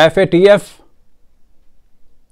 FATF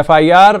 FIR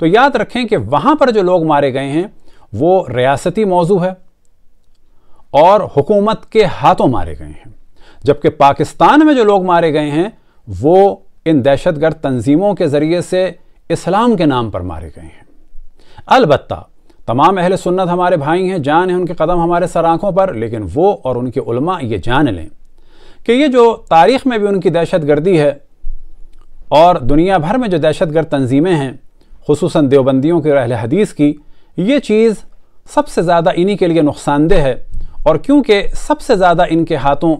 تو یاد رکھیں کہ وہاں پر جو لوگ مارے گئے ہیں وہ ریاستی موضوع ہے اور حکومت کے ہاتھوں مارے گئے ہیں، جبکہ پاکستان میں جو لوگ مارے گئے ہیں وہ ان دہشت گرد تنظیموں کے ذریعے سے اسلام کے نام پر مارے گئے ہیں۔ البتہ تمام اہل سنت ہمارے بھائی ہیں، جان ہیں ان کے قدم ہمارے سر آنکھوں پر، لیکن وہ اور ان کے علماء یہ جان لیں کہ یہ جو تاریخ میں بھی ان کی دہشت گردی ہے اور دنیا بھر میں جو دہشت گرد تنظیمیں ہیں، خصوصاً دیوبندیوں کی اور اہل حدیث کی، یہ چیز سب سے زیادہ انہی کے لیے نقصان دہ ہے، اور کیونکہ سب سے زیادہ ان کے ہاتھوں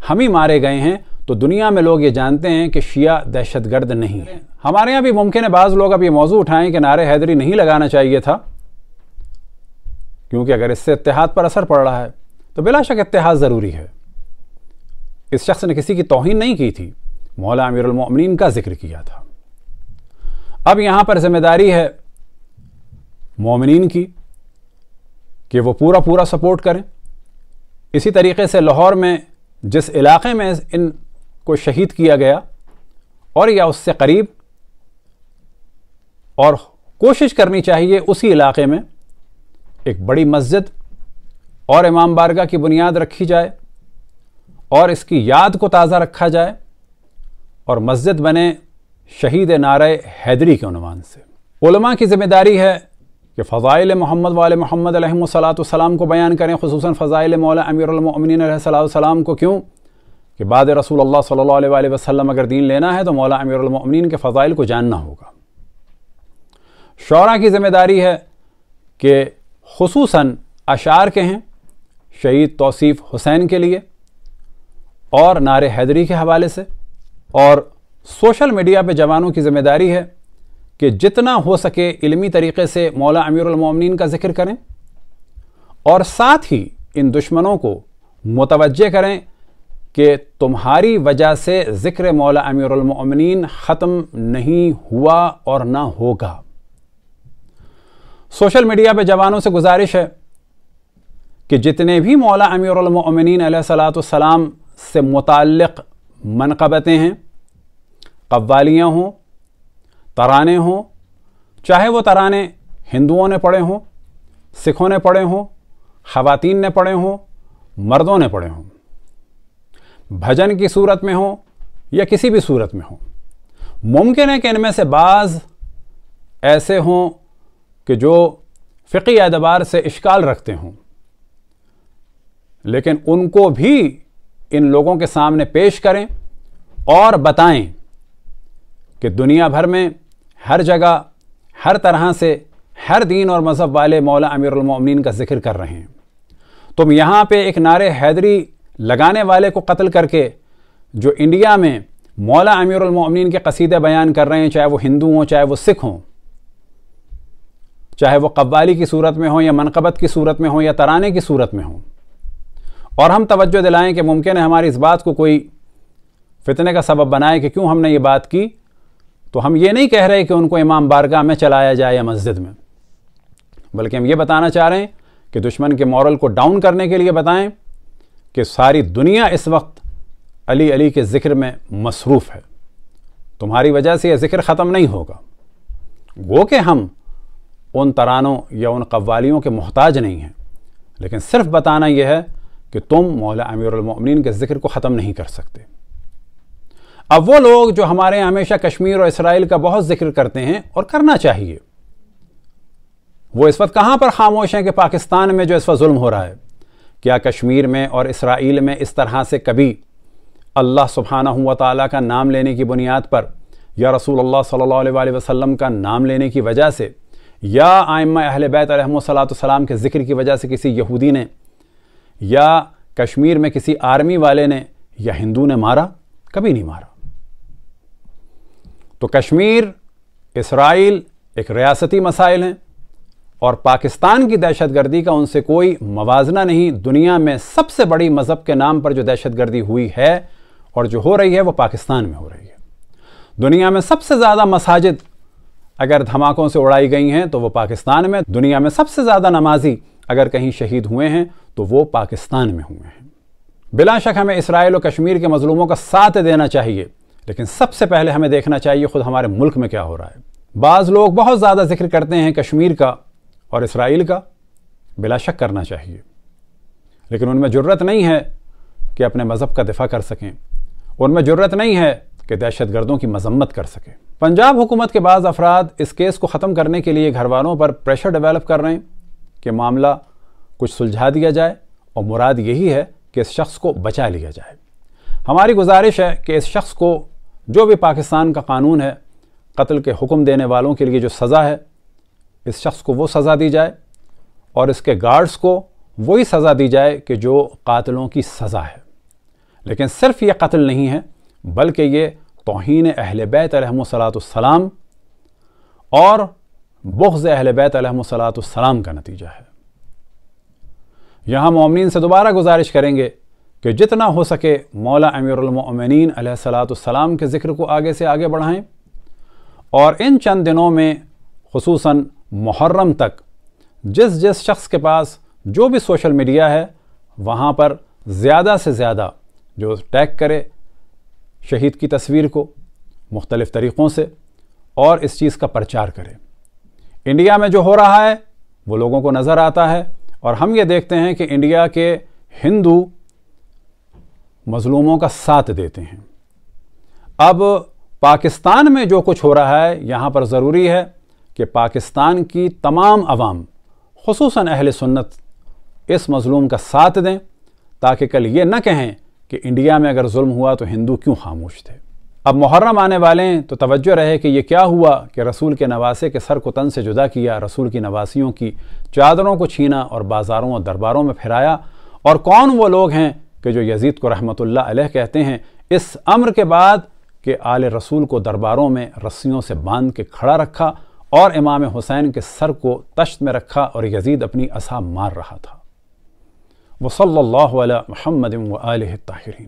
ہم ہی مارے گئے ہیں تو دنیا میں لوگ یہ جانتے ہیں کہ شیعہ دہشت گرد نہیں ہیں۔ ہمارے یہاں بھی ممکن ہے بعض لوگ اب یہ موضوع اٹھائیں کہ نعرہ حیدری نہیں لگانا چاہیے تھا، کیونکہ اگر اس سے اتحاد پر اثر پڑ رہا ہے تو بلا شک اتحاد ضروری ہے۔ اس شخص نے کسی کی توہین نہیں کی تھی، مولا امیر المؤمنین کا ذکر کیا تھا۔ اب یہاں پر ذمہ داری ہے مومنین کی کہ وہ پورا سپورٹ کریں۔ اسی طریقے سے لاہور میں جس علاقے میں ان کو شہید کیا گیا اور یا اس سے قریب، اور کوشش کرنی چاہیے اسی علاقے میں ایک بڑی مسجد اور امام بارگاہ کی بنیاد رکھی جائے اور اس کی یاد کو تازہ رکھا جائے اور مسجد بنے شہید نعرہ حیدری کے عنوان سے۔ علماء کی ذمہ داری ہے کہ فضائل محمد وآل محمد علیہم السلام کو بیان کریں، خصوصاً فضائل مولا امیر المؤمنین علیہ السلام کو۔ کیوں کہ بعد رسول اللہ صلی اللہ علیہ وآلہ وسلم اگر دین لینا ہے تو مولا امیر المؤمنین کے فضائل کو جاننا ہوگا۔ شعراء کی ذمہ داری ہے کہ خصوصاً اشعار کہیں شہید توصیف حسین کے لیے اور نعرہ حیدری کے حوالے سے، اور سوشل میڈیا پہ جوانوں کی ذمہ داری ہے کہ جتنا ہو سکے علمی طریقے سے مولا امیر المؤمنین کا ذکر کریں اور ساتھ ہی ان دشمنوں کو متوجہ کریں کہ تمہاری وجہ سے ذکر مولا امیر المؤمنین ختم نہیں ہوا اور نہ ہوگا۔ سوشل میڈیا پہ جوانوں سے گزارش ہے کہ جتنے بھی مولا امیر المؤمنین علیہ السلام سے متعلق منقبتیں ہیں، قوالیاں ہوں، ترانے ہوں، چاہے وہ ترانے ہندوؤں نے پڑھے ہوں، سکھوں نے پڑھے ہوں، خواتین نے پڑھے ہوں، مردوں نے پڑھے ہوں، بھجن کی صورت میں ہوں یا کسی بھی صورت میں ہوں، ممکن ہے کہ ان میں سے بعض ایسے ہوں کہ جو فقہی اعتبار سے اشکال رکھتے ہوں، لیکن ان کو بھی ان لوگوں کے سامنے پیش کریں اور بتائیں کہ دنیا بھر میں ہر جگہ ہر طرح سے ہر دین اور مذہب والے مولا امیر المؤمنین کا ذکر کر رہے ہیں۔ تم یہاں پہ ایک نعرہ حیدری لگانے والے کو قتل کر کے جو انڈیا میں مولا امیر المؤمنین کے قصیدے بیان کر رہے ہیں، چاہے وہ ہندو ہوں، چاہے وہ سکھ ہوں، چاہے وہ قوالی کی صورت میں ہوں یا منقبت کی صورت میں ہوں یا ترانے کی صورت میں ہوں، اور ہم توجہ دلائیں کہ ممکن ہے ہماری اس بات کو کوئی فتنے کا سبب بنائے کہ کیوں ہم نے یہ بات کی، تو ہم یہ نہیں کہہ رہے کہ ان کو امام بارگاہ میں چلایا جائے یا مسجد میں، بلکہ ہم یہ بتانا چاہ رہے ہیں کہ دشمن کے مورل کو ڈاؤن کرنے کے لیے بتائیں کہ ساری دنیا اس وقت علی علی کے ذکر میں مصروف ہے، تمہاری وجہ سے یہ ذکر ختم نہیں ہوگا۔ گو کہ ہم ان ترانوں یا ان قوالیوں کے محتاج نہیں ہیں، لیکن صرف بتانا یہ ہے کہ تم مولا امیر المؤمنین کے ذکر کو ختم نہیں کر سکتے۔ اب وہ لوگ جو ہمارے یہاں ہمیشہ کشمیر اور اسرائیل کا بہت ذکر کرتے ہیں اور کرنا چاہیے، وہ اس وقت کہاں پر خاموش ہیں کہ پاکستان میں جو اس وقت ظلم ہو رہا ہے؟ کیا کشمیر میں اور اسرائیل میں اس طرح سے کبھی اللہ سبحانہ و تعالیٰ کا نام لینے کی بنیاد پر یا رسول اللہ صلی اللہ علیہ وآلہ وسلم کا نام لینے کی وجہ سے یا ائمہ اہل بیت علیہم السلام کے ذکر کی وجہ سے کسی یہودی نے یا کشمیر میں کسی آرمی والے نے یا ہندو نے مارا؟ کبھی نہیں مارا۔ تو کشمیر، اسرائیل ایک ریاستی مسائل ہیں اور پاکستان کی دہشت گردی کا ان سے کوئی موازنہ نہیں۔ دنیا میں سب سے بڑی مذہب کے نام پر جو دہشت گردی ہوئی ہے اور جو ہو رہی ہے وہ پاکستان میں ہو رہی ہے۔ دنیا میں سب سے زیادہ مساجد اگر دھماکوں سے اڑائی گئی ہیں تو وہ پاکستان میں، دنیا میں سب سے زیادہ نمازی اگر کہیں شہید ہوئے ہیں تو وہ پاکستان میں ہوئے ہیں۔ بلا شک ہمیں اسرائیل و کشمیر کے مظلوموں کا ساتھ دینا چاہیے، لیکن سب سے پہلے ہمیں دیکھنا چاہیے خود ہمارے ملک میں کیا ہو رہا ہے۔ بعض لوگ بہت زیادہ ذکر کرتے ہیں کشمیر کا اور اسرائیل کا، بلا شک کرنا چاہیے، لیکن ان میں جرت نہیں ہے کہ اپنے مذہب کا دفاع کر سکیں، ان میں جرت نہیں ہے کہ دہشت گردوں کی مذمت کر سکیں۔ پنجاب حکومت کے بعض افراد اس کیس کو ختم کرنے کے لیے گھر والوں پر پریشر ڈیولپ کر رہے ہیں کہ معاملہ کچھ سلجھا دیا جائے، اور مراد یہی ہے کہ اس شخص کو بچا لیا جائے۔ ہماری گزارش ہے کہ اس شخص کو جو بھی پاکستان کا قانون ہے قتل کے حکم دینے والوں کے لیے جو سزا ہے، اس شخص کو وہ سزا دی جائے، اور اس کے گارڈز کو وہی سزا دی جائے کہ جو قاتلوں کی سزا ہے۔ لیکن صرف یہ قتل نہیں ہے، بلکہ یہ توہین اہل بیت علیہم السلام اور بغض اہل بیت علیہم السلام کا نتیجہ ہے۔ یہاں مومنین سے دوبارہ گزارش کریں گے کہ جتنا ہو سکے مولا امیر المؤمنین علیہ السلام کے ذکر کو آگے سے آگے بڑھائیں، اور ان چند دنوں میں خصوصاً محرم تک جس شخص کے پاس جو بھی سوشل میڈیا ہے وہاں پر زیادہ سے زیادہ جو ٹیگ کرے شہید کی تصویر کو مختلف طریقوں سے، اور اس چیز کا پرچار کرے۔ انڈیا میں جو ہو رہا ہے وہ لوگوں کو نظر آتا ہے، اور ہم یہ دیکھتے ہیں کہ انڈیا کے ہندو مظلوموں کا ساتھ دیتے ہیں۔ اب پاکستان میں جو کچھ ہو رہا ہے، یہاں پر ضروری ہے کہ پاکستان کی تمام عوام خصوصاً اہل سنت اس مظلوم کا ساتھ دیں، تاکہ کل یہ نہ کہیں کہ انڈیا میں اگر ظلم ہوا تو ہندو کیوں خاموش تھے۔ اب محرم آنے والے ہیں تو توجہ رہے کہ یہ کیا ہوا کہ رسول کے نواسے کے سر کو تن سے جدا کیا، رسول کی نواسیوں کی چادروں کو چھینا اور بازاروں اور درباروں میں پھرایا، اور کون وہ لوگ ہیں کہ جو یزید کو رحمۃ اللہ علیہ کہتے ہیں، اس امر کے بعد کہ آل رسول کو درباروں میں رسیوں سے باندھ کے کھڑا رکھا اور امام حسین کے سر کو تشت میں رکھا اور یزید اپنی عصا مار رہا تھا۔ وصلی اللہ علی محمد وآلہ الطاہرین۔